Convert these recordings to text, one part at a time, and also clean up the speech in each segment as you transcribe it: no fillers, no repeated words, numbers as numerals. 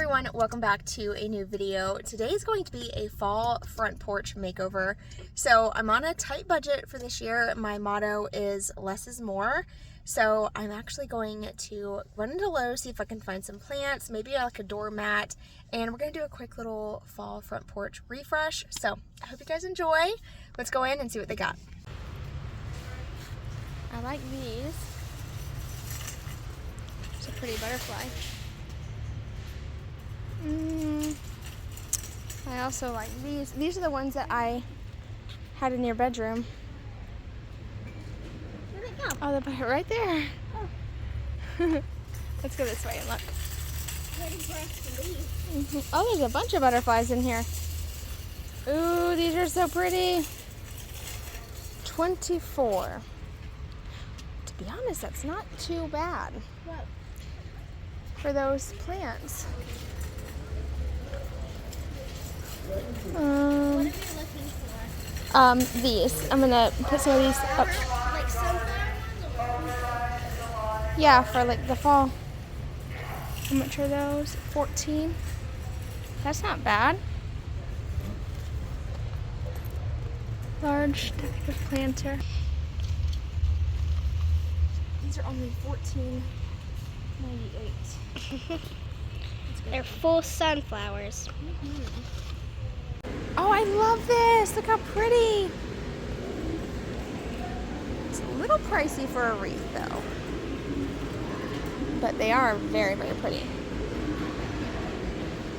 everyone, welcome back to a new video. Today is going to be a fall front porch makeover. So I'm on a tight budget for this year. My motto is less is more. So I'm actually going to run into Lowe's, see if I can find some plants, maybe like a doormat, and we're going to do a quick little fall front porch refresh. So I hope you guys enjoy. Let's go in and see what they got. I like these. It's a pretty butterfly. I also like these. These are the ones that I had in your bedroom. Where'd they go? Oh, they're right there. Oh. Let's go this way and look. Ready for us to leave. Oh, there's a bunch of butterflies in here. Ooh, these are so pretty. 24. To be honest, that's not too bad. What? For those plants. What are you looking for? These. I'm gonna put some of these up. Like sunflower ones? Yeah, for like the fall. How much are those? 14. That's not bad. Large decorative planter. These are only $14.98. They're full sunflowers. Oh, I love this. Look how pretty. It's a little pricey for a wreath though. But they are very, very pretty.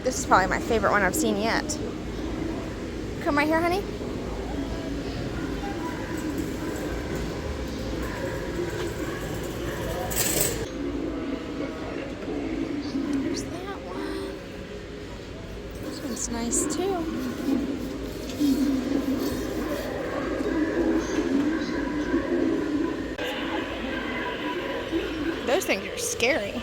This is probably my favorite one I've seen yet. Come right here, honey. There's that one. This one's nice too. Those things are scary.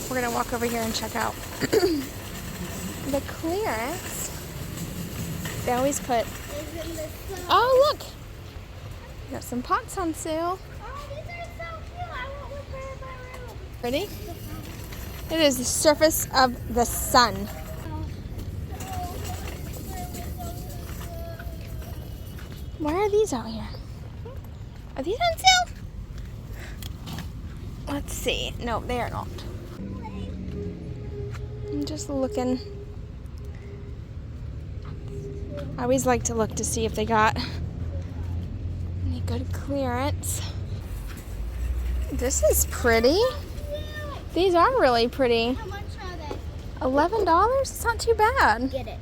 We're gonna walk over here and check out the clearance. They always put, oh look, got some pots on sale. Oh, these are so cute. I want one for my room. Ready? It is the surface of the sun. Why are these out here? Are these on sale? Let's see. No, they are not. I'm just looking. I always like to look to see if they got any good clearance. This is pretty. These are really pretty. How much are they? $11? It's not too bad. Get it.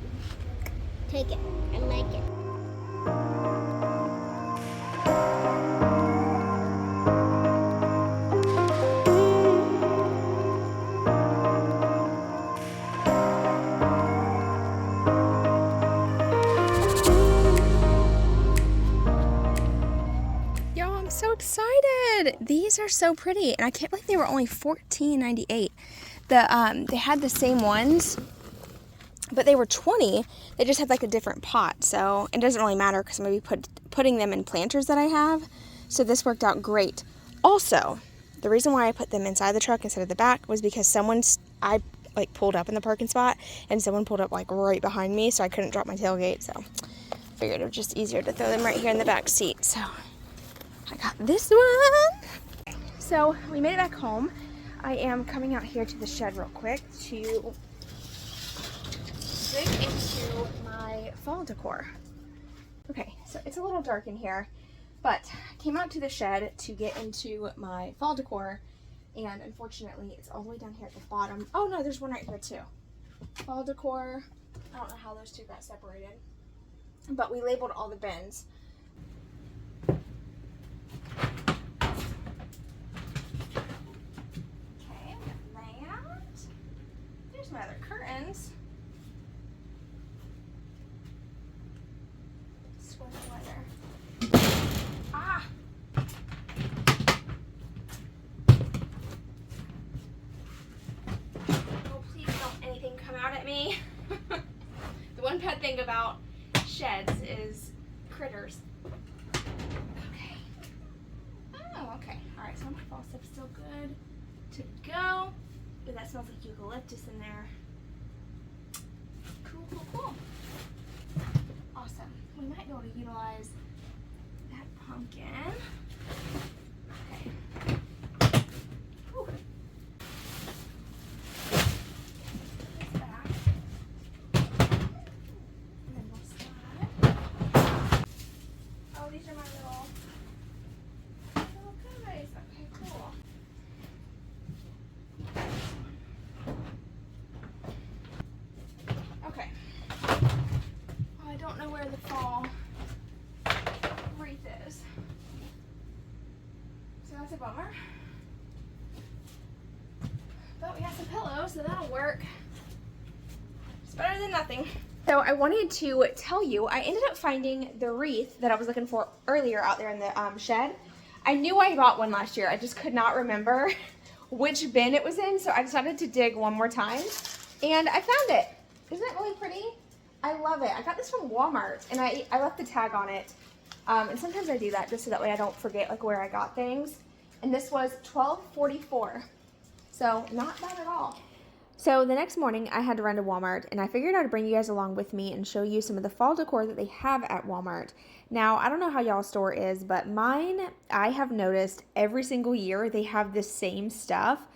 Take it. I like it. So excited. These are so pretty, and I can't believe they were only $14.98. They had the same ones, but they were $20. They just had like a different pot, so it doesn't really matter because I'm gonna be putting them in planters that I have. So this worked out great. Also, the reason why I put them inside the truck instead of the back was because I pulled up in the parking spot and someone pulled up like right behind me, so I couldn't drop my tailgate. So I figured it was just easier to throw them right here in the back seat. So I got this one. So we made it back home. I am coming out here to the shed real quick to dig into my fall decor. Okay, so it's a little dark in here, but I came out to the shed to get into my fall decor, and unfortunately it's all the way down here at the bottom. Oh no, there's one right here too. Fall decor. I don't know how those two got separated, but we labeled all the bins. My other curtains. Sweater weather. Ah! Oh, please don't anything come out at me. The one bad thing about sheds is critters. Okay. Oh, okay. All right, so my fall stuff's still good to go. But that smells like eucalyptus in there. Cool, cool, cool. Awesome. We might be able to utilize that pumpkin. Okay. Whew. This back. And then we'll slide. Oh, these are my little guys. Okay, cool. Okay. Oh, I don't know where the fall wreath is. So that's a bummer. But we got some pillows, so that'll work. It's better than nothing. So I wanted to tell you, I ended up finding the wreath that I was looking for earlier out there in the shed. I knew I bought one last year. I just could not remember which bin it was in, so I decided to dig one more time. And I found it. Isn't it really pretty? I love it. I got this from Walmart, and I left the tag on it. And sometimes I do that just so that way I don't forget like where I got things. And this was $12.44, so not bad at all. So the next morning I had to run to Walmart, and I figured I'd bring you guys along with me and show you some of the fall decor that they have at Walmart. Now, I don't know how y'all's store is, but mine, I have noticed every single year they have the same stuff,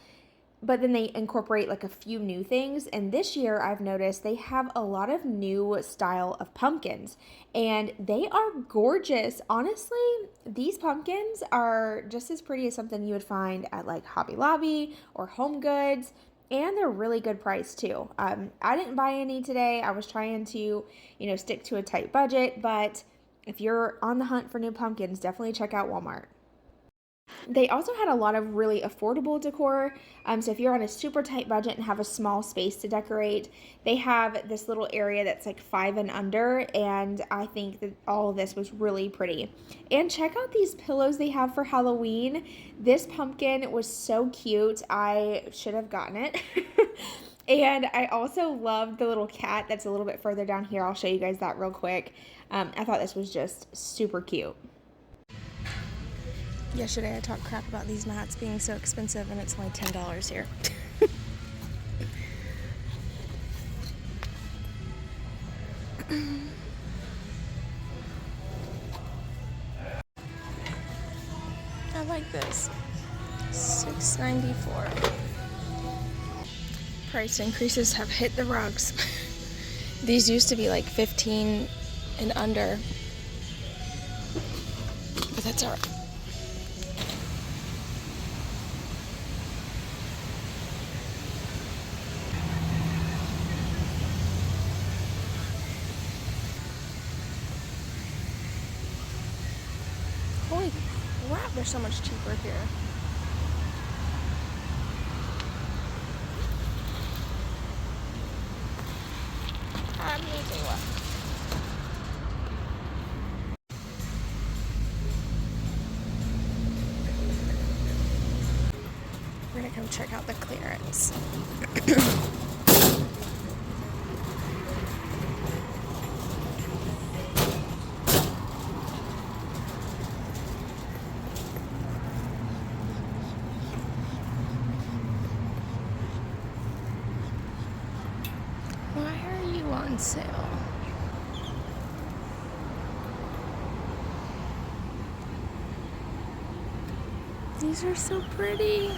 but then they incorporate like a few new things. And this year I've noticed they have a lot of new style of pumpkins, and they are gorgeous. Honestly, these pumpkins are just as pretty as something you would find at like Hobby Lobby or Home Goods. And they're really good price too. I didn't buy any today. I was trying to, stick to a tight budget, but if you're on the hunt for new pumpkins, definitely check out Walmart. They also had a lot of really affordable decor. So if you're on a super tight budget and have a small space to decorate, they have this little area that's like 5 and under, and I think that all of this was really pretty. And check out these pillows they have for Halloween. This pumpkin was so cute. I should have gotten it. And I also love the little cat that's a little bit further down here. I'll show you guys that real quick. I thought this was just super cute. Yesterday I talked crap about these mats being so expensive, and it's only $10 here. I like this. $6.94. Price increases have hit the rugs. These used to be like $15 and under, but that's all right. Holy crap, they're so much cheaper here. I'm losing what? We're gonna come check out the clearance. Why are you on sale? These are so pretty.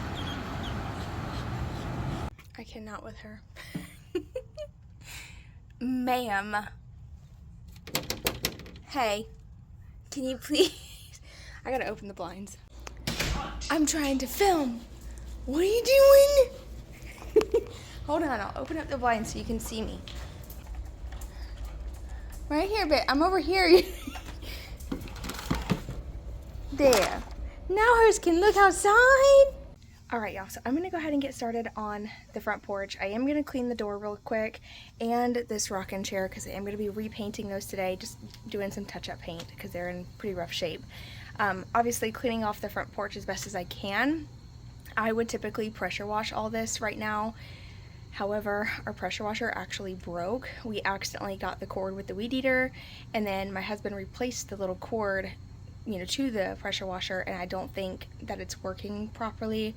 I cannot with her. Ma'am. Hey, can you please? I gotta open the blinds. I'm trying to film. What are you doing? Hold on, I'll open up the blinds so you can see me. Right here, babe. I'm over here. There. Now hers can look outside. All right, y'all, so I'm gonna go ahead and get started on the front porch. I am gonna clean the door real quick and this rocking chair because I am gonna be repainting those today, just doing some touch-up paint because they're in pretty rough shape. Obviously cleaning off the front porch as best as I can. I would typically pressure wash all this right now However, our pressure washer actually broke. We accidentally got the cord with the weed eater, and then my husband replaced the little cord, to the pressure washer, and I don't think that it's working properly,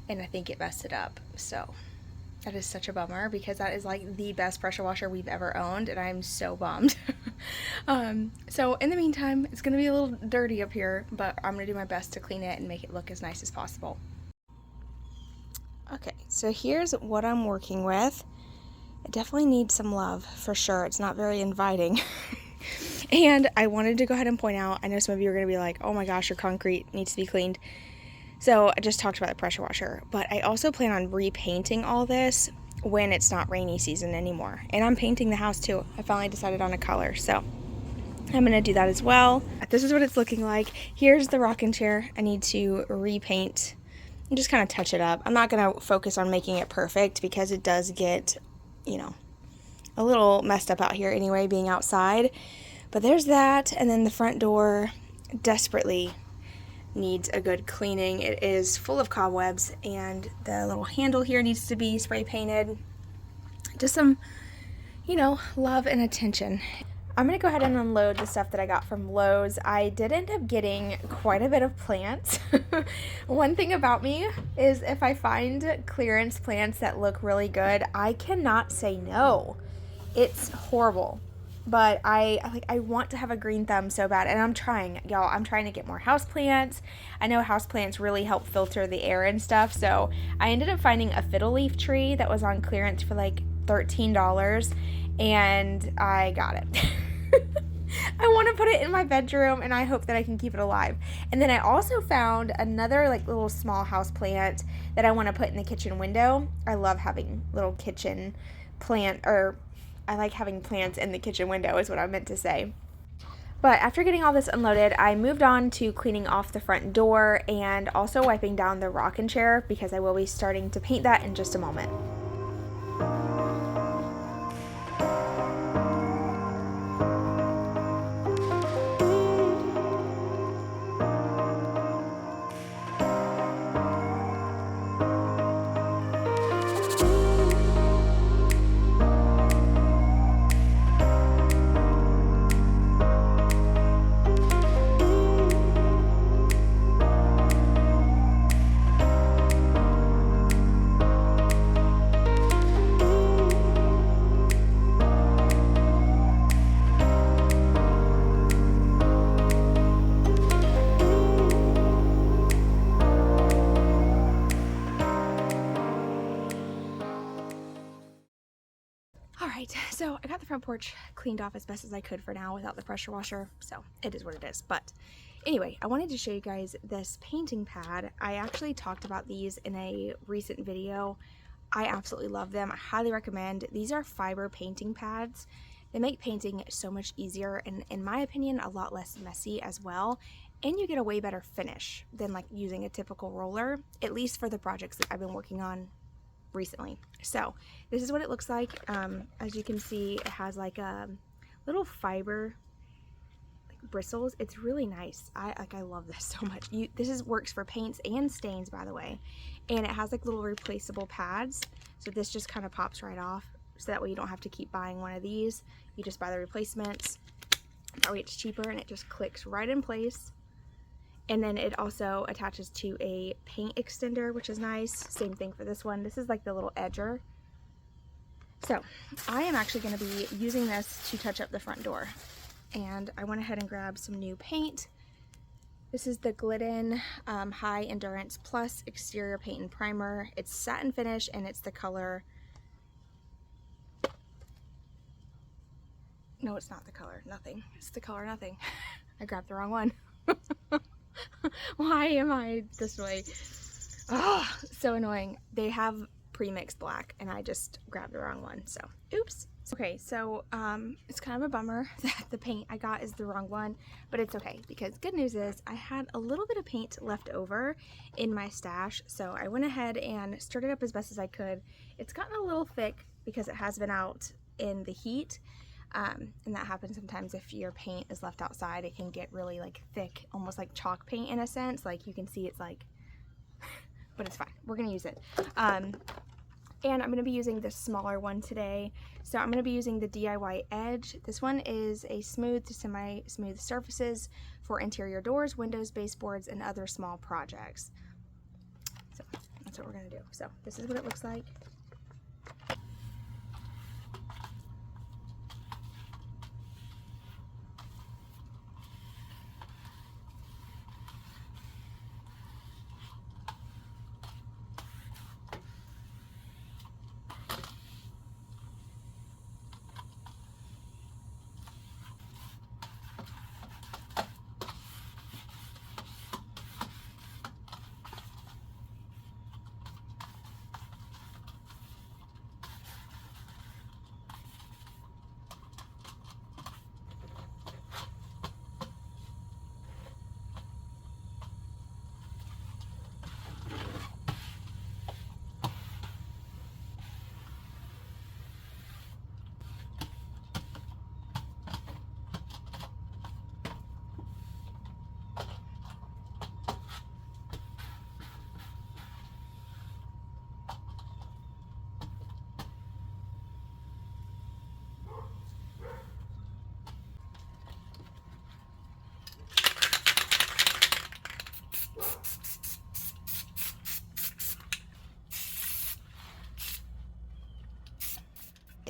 and I think it messed it up. So that is such a bummer, because that is like the best pressure washer we've ever owned, and I'm so bummed. So in the meantime, it's gonna be a little dirty up here, but I'm gonna do my best to clean it and make it look as nice as possible. Okay, so here's what I'm working with. It definitely needs some love, for sure. It's not very inviting. And I wanted to go ahead and point out, I know some of you are going to be like, oh my gosh, your concrete needs to be cleaned. So I just talked about the pressure washer, but I also plan on repainting all this when it's not rainy season anymore. And I'm painting the house too. I finally decided on a color, so I'm going to do that as well. This is what it's looking like. Here's the rocking chair. I need to repaint and just kind of touch it up. I'm not going to focus on making it perfect, because it does get, a little messed up out here anyway, being outside. But there's that, and then the front door desperately needs a good cleaning. It is full of cobwebs, and the little handle here needs to be spray painted. Just some, love and attention. I'm going to go ahead and unload the stuff that I got from Lowe's. I did end up getting quite a bit of plants. One thing about me is if I find clearance plants that look really good, I cannot say no. It's horrible. But I want to have a green thumb so bad, and I'm trying, y'all. I'm trying to get more houseplants. I know houseplants really help filter the air and stuff, so I ended up finding a fiddle leaf tree that was on clearance for like $13, and I got it. I want to put it in my bedroom, and I hope that I can keep it alive. And then I also found another like little small house plant that I want to put in the kitchen window. I love having little kitchen I like having plants in the kitchen window is what I meant to say. But after getting all this unloaded, I moved on to cleaning off the front door and also wiping down the rocking chair, because I will be starting to paint that in just a moment. Alright, so I got the front porch cleaned off as best as I could for now without the pressure washer, so it is what it is. But anyway, I wanted to show you guys this painting pad. I actually talked about these in a recent video. I absolutely love them. I highly recommend. These are fiber painting pads. They make painting so much easier and, in my opinion, a lot less messy as well. And you get a way better finish than like using a typical roller, at least for the projects that I've been working on recently. So this is what it looks like. As you can see, it has like a little fiber bristles. It's really nice. I love this so much. This works for paints and stains, by the way. And it has like little replaceable pads, so this just kind of pops right off, so that way you don't have to keep buying one of these. You just buy the replacements. That way it's cheaper, and it just clicks right in place. And then it also attaches to a paint extender, which is nice. Same thing for this one. This is like the little edger. So I am actually going to be using this to touch up the front door. And I went ahead and grabbed some new paint. This is the Glidden High Endurance Plus Exterior Paint and Primer. It's satin finish, and it's the color... No, it's not the color Nothing. It's the color Nothing. I grabbed the wrong one. Why am I this way? Oh, so annoying. They have pre-mixed black, and I just grabbed the wrong one, so oops. Okay, so it's kind of a bummer that the paint I got is the wrong one, but it's okay, because good news is I had a little bit of paint left over in my stash, so I went ahead and stirred it up as best as I could. It's gotten a little thick because it has been out in the heat, and that happens sometimes if your paint is left outside. It can get really like thick, almost like chalk paint in a sense. Like you can see it's like, but it's fine. We're gonna use it. And I'm going to be using this smaller one today. So I'm going to be using the DIY Edge. This one is a smooth to semi-smooth surfaces for interior doors, windows, baseboards, and other small projects. So that's what we're going to do. So this is what it looks like.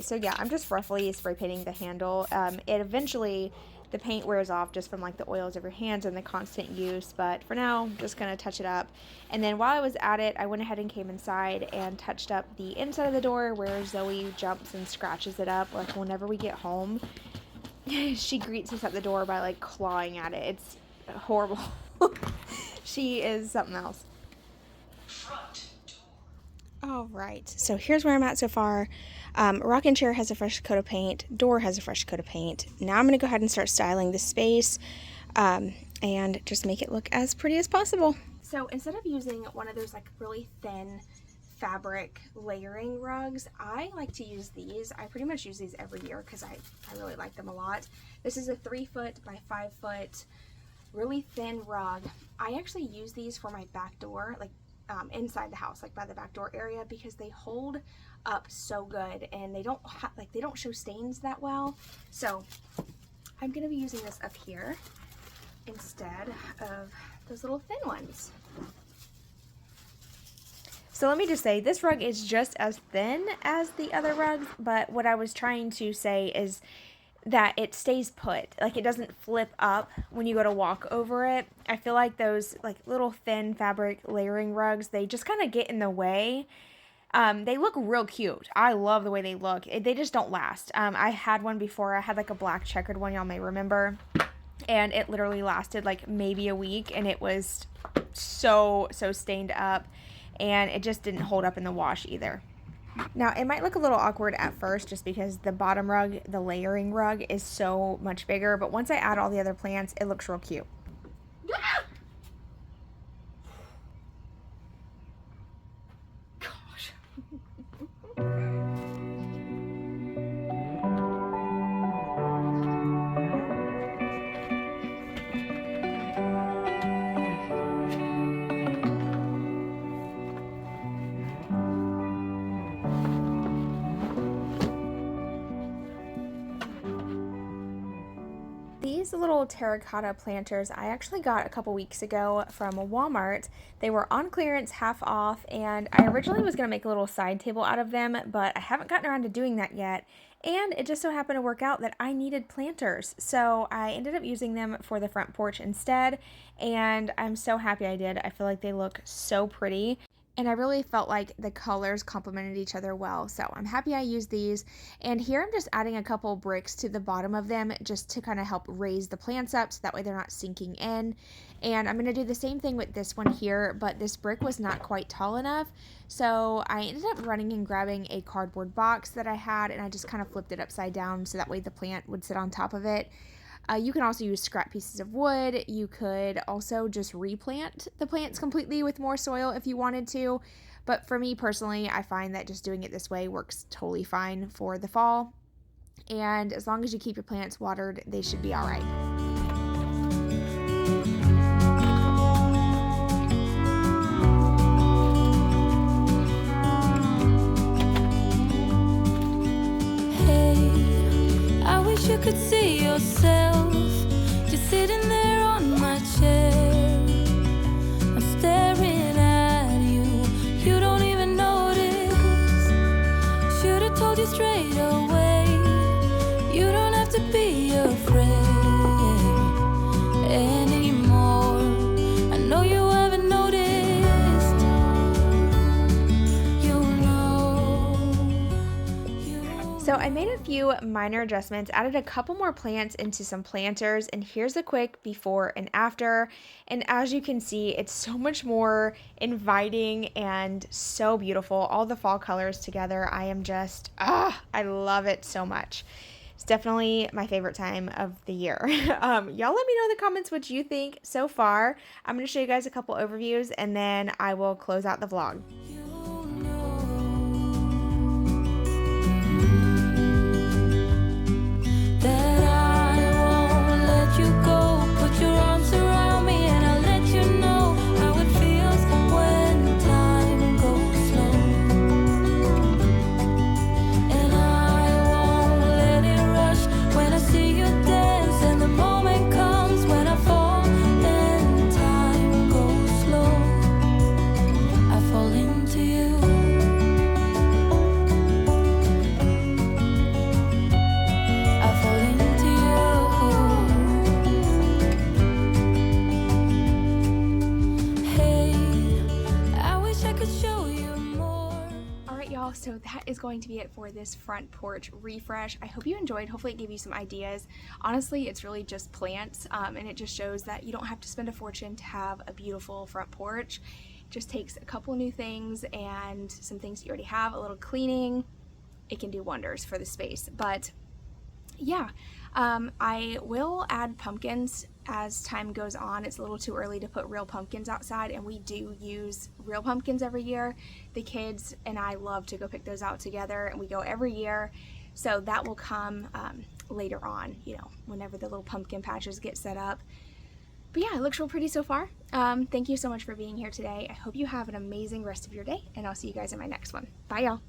So yeah, I'm just roughly spray painting the handle. It eventually, the paint wears off just from like the oils of your hands and the constant use, but for now, I'm just gonna touch it up. And then while I was at it, I went ahead and came inside and touched up the inside of the door where Zoe jumps and scratches it up. Like whenever we get home, she greets us at the door by like clawing at it. It's horrible. She is something else. All right, so here's where I'm at so far. Rocking chair has a fresh coat of paint. Door has a fresh coat of paint. Now I'm going to go ahead and start styling the space and just make it look as pretty as possible. So instead of using one of those like really thin fabric layering rugs, I like to use these. I pretty much use these every year because I really like them a lot. This is a 3 foot by 5 foot really thin rug. I actually use these for my back door, like inside the house, like by the back door area, because they hold up so good and they don't they don't show stains that well. So I'm gonna be using this up here instead of those little thin ones. So let me just say, this rug is just as thin as the other rugs, but what I was trying to say is that it stays put. Like it doesn't flip up when you go to walk over it. I feel like those like little thin fabric layering rugs, they just kind of get in the way. They look real cute. I love the way they look. They just don't last. I had one before. I had like a black checkered one, y'all may remember. And it literally lasted like maybe a week and it was so stained up and it just didn't hold up in the wash either. Now, it might look a little awkward at first just because the bottom rug, the layering rug, is so much bigger, but once I add all the other plants, it looks real cute. Gosh. These little terracotta planters I actually got a couple weeks ago from Walmart. They were on clearance, half off, and I originally was going to make a little side table out of them, but I haven't gotten around to doing that yet. And it just so happened to work out that I needed planters, so I ended up using them for the front porch instead, and I'm so happy I did. I feel like they look so pretty. And I really felt like the colors complemented each other well. So I'm happy I used these. And here I'm just adding a couple bricks to the bottom of them just to kind of help raise the plants up so that way they're not sinking in. And I'm going to do the same thing with this one here, but this brick was not quite tall enough. So I ended up running and grabbing a cardboard box that I had and I just kind of flipped it upside down so that way the plant would sit on top of it. You can also use scrap pieces of wood. You could also just replant the plants completely with more soil if you wanted to. But for me personally, I find that just doing it this way works totally fine for the fall. And as long as you keep your plants watered, they should be all right. wish you could see yourself just sitting there on my chair. I'm staring at you, you don't even notice. Should've told you straight away, you don't have to be afraid anymore. I know you haven't noticed. You know. So I made a few minor adjustments, added a couple more plants into some planters, and here's a quick before and after. And as you can see, it's so much more inviting and so beautiful. All the fall colors together. I am just, I love it so much. It's definitely my favorite time of the year. Y'all let me know in the comments what you think so far. I'm going to show you guys a couple overviews and then I will close out the vlog. That I won't let you go. Put your arms around me and I'll let you know how it feels when time goes slow. And I won't let it rush when I see you dance, and the moment comes when I fall and time goes slow. I fall into you. So that is going to be it for this front porch refresh. I hope you enjoyed. Hopefully it gave you some ideas. Honestly, it's really just plants, and it just shows that you don't have to spend a fortune to have a beautiful front porch. It just takes a couple new things and some things that you already have, a little cleaning. It can do wonders for the space. But yeah, I will add pumpkins as time goes on. It's a little too early to put real pumpkins outside, and we do use real pumpkins every year. The kids and I love to go pick those out together, and we go every year. So that will come later on, you know, whenever the little pumpkin patches get set up. But yeah, it looks real pretty so far. Thank you so much for being here today. I hope you have an amazing rest of your day, and I'll see you guys in my next one. Bye, y'all.